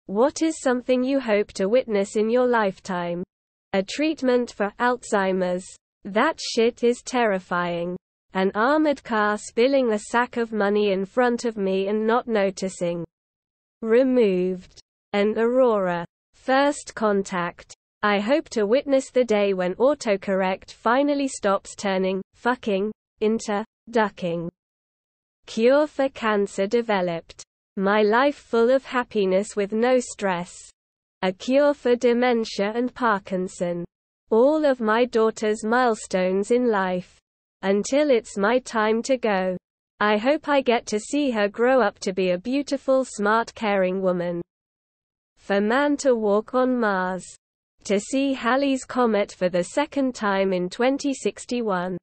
What is something you hope to witness in your lifetime? A treatment for Alzheimer's. That shit is terrifying. An armored car spilling a sack of money in front of me and not noticing. Removed. An aurora. First contact. I hope to witness the day when autocorrect finally stops turning fucking into ducking. Cure for cancer developed. My life full of happiness with no stress. A cure for dementia and Parkinson. All of my daughter's milestones in life. Until it's my time to go. I hope I get to see her grow up to be a beautiful, smart, caring woman. For man to walk on Mars. To see Halley's Comet for the second time in 2061.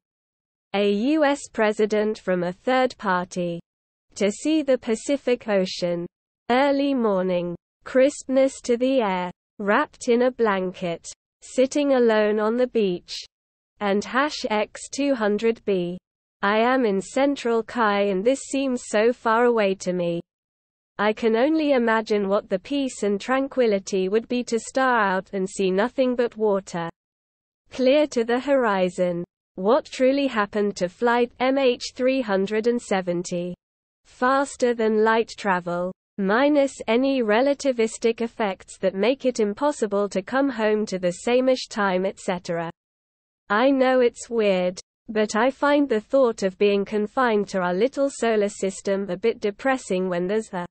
A U.S. president from a third party. To see the Pacific Ocean. Early morning. Crispness to the air. Wrapped in a blanket. Sitting alone on the beach. And #X200b. I am in Central Kai and this seems so far away to me. I can only imagine what the peace and tranquility would be to star out and see nothing but water. Clear to the horizon. What truly happened to flight MH370? Faster than light travel. Minus any relativistic effects that make it impossible to come home to the sameish time, etc. I know it's weird, but I find the thought of being confined to our little solar system a bit depressing when there's a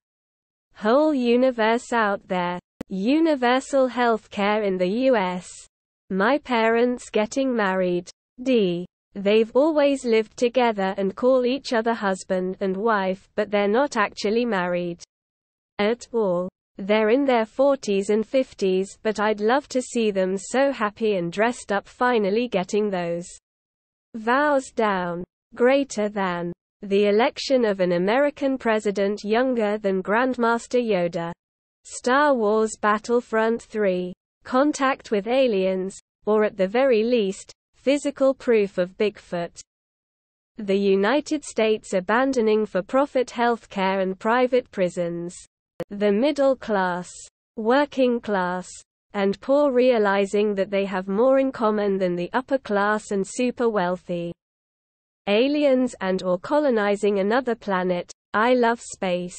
whole universe out there. Universal healthcare in the US. My parents getting married. They've always lived together and call each other husband and wife, but they're not actually married at all. They're in their 40s and 50s, but I'd love to see them so happy and dressed up finally getting those vows down. Greater than. The election of an American president younger than Grandmaster Yoda. Star Wars Battlefront 3. Contact with aliens, or at the very least, physical proof of Bigfoot. The United States abandoning for-profit healthcare and private prisons. The middle class, working class, and poor realizing that they have more in common than the upper class and super wealthy. Aliens and/or colonizing another planet. I love space.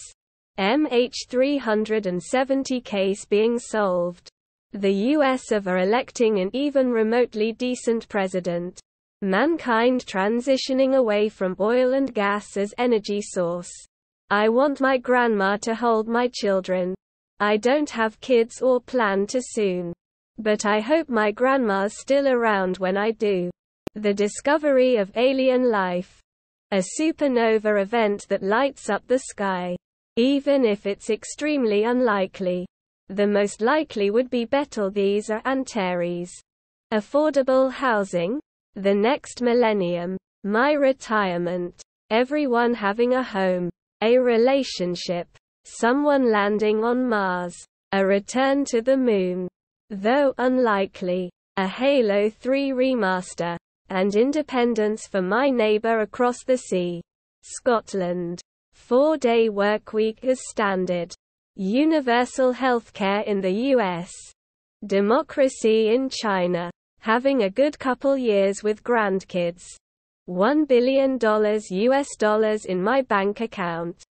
MH370 case being solved. The US are electing an even remotely decent president. Mankind transitioning away from oil and gas as energy source. I want my grandma to hold my children. I don't have kids or plan to soon. But I hope my grandma's still around when I do. The discovery of alien life. A supernova event that lights up the sky. Even if it's extremely unlikely. The most likely would be Betelgeuse or Antares. Affordable housing? The next millennium. My retirement. Everyone having a home. A relationship. Someone landing on Mars. A return to the moon. Though unlikely. A Halo 3 remaster. And independence for my neighbor across the sea. Scotland. 4-day workweek as standard. Universal healthcare in the US. Democracy in China. Having a good couple years with grandkids. $1 billion US dollars in my bank account.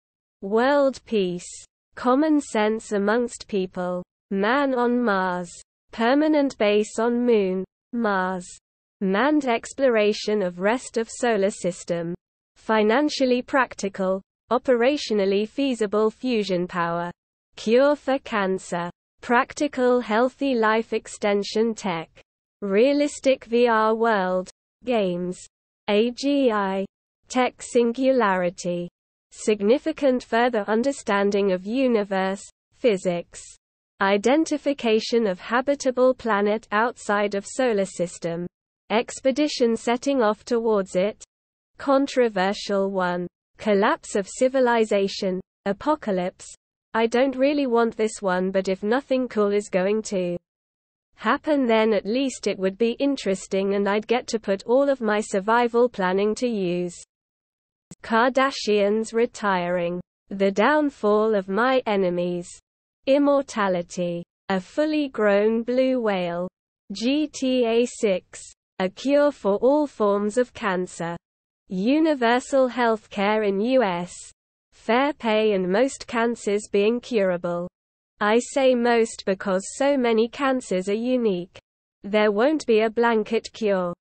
World peace. Common sense amongst people. Man on Mars. Permanent base on Moon. Mars. Manned exploration of rest of solar system. Financially practical. Operationally feasible fusion power. Cure for cancer. Practical healthy life extension tech. Realistic VR world. Games. AGI. Tech singularity. Significant further understanding of universe, physics. Identification of habitable planet outside of solar system. Expedition setting off towards it. Controversial one. Collapse of civilization. Apocalypse. I don't really want this one, but if nothing cool is going to happen, then at least it would be interesting and I'd get to put all of my survival planning to use. Kardashians retiring. The downfall of my enemies. Immortality. A fully grown blue whale. GTA 6. A cure for all forms of cancer. Universal health care in US. Fair pay and most cancers being curable. I say most because so many cancers are unique. There won't be a blanket cure.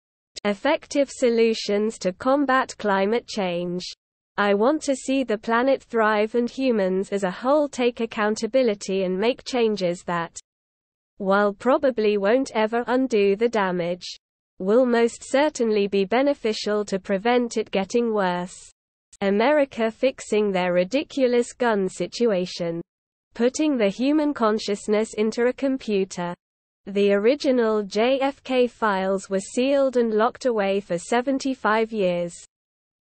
Effective solutions to combat climate change. I want to see the planet thrive and humans as a whole take accountability and make changes that, while probably won't ever undo the damage, will most certainly be beneficial to prevent it getting worse. America fixing their ridiculous gun situation. Putting the human consciousness into a computer. The original JFK files were sealed and locked away for 75 years.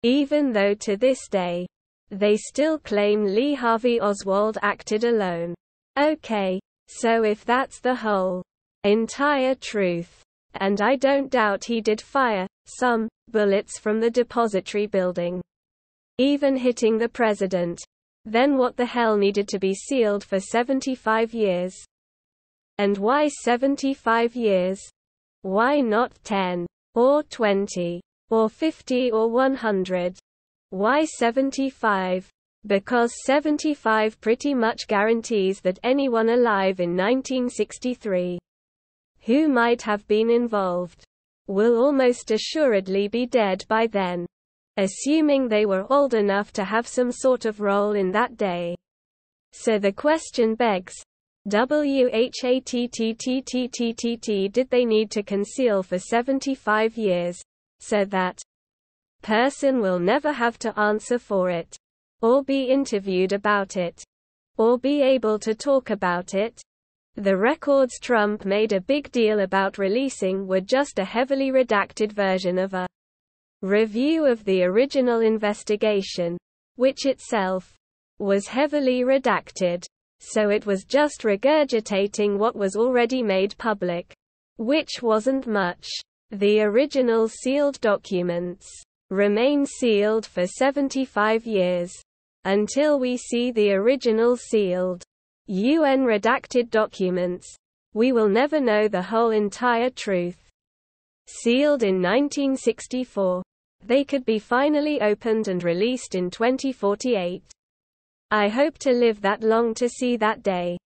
Even though to this day, they still claim Lee Harvey Oswald acted alone. Okay, so if that's the whole, entire truth, and I don't doubt he did fire some bullets from the depository building, even hitting the president, then what the hell needed to be sealed for 75 years? And why 75 years? Why not 10? Or 20? Or 50 or 100? Why 75? Because 75 pretty much guarantees that anyone alive in 1963, who might have been involved, will almost assuredly be dead by then, assuming they were old enough to have some sort of role in that day. So the question begs, WHATTTTTTT did they need to conceal for 75 years? So that person will never have to answer for it, or be interviewed about it, or be able to talk about it. The records Trump made a big deal about releasing were just a heavily redacted version of a review of the original investigation, which itself was heavily redacted. So it was just regurgitating what was already made public, which wasn't much. The original sealed documents remain sealed for 75 years. Until we see the original sealed, UN redacted documents, we will never know the whole entire truth. Sealed in 1964. They could be finally opened and released in 2048. I hope to live that long to see that day.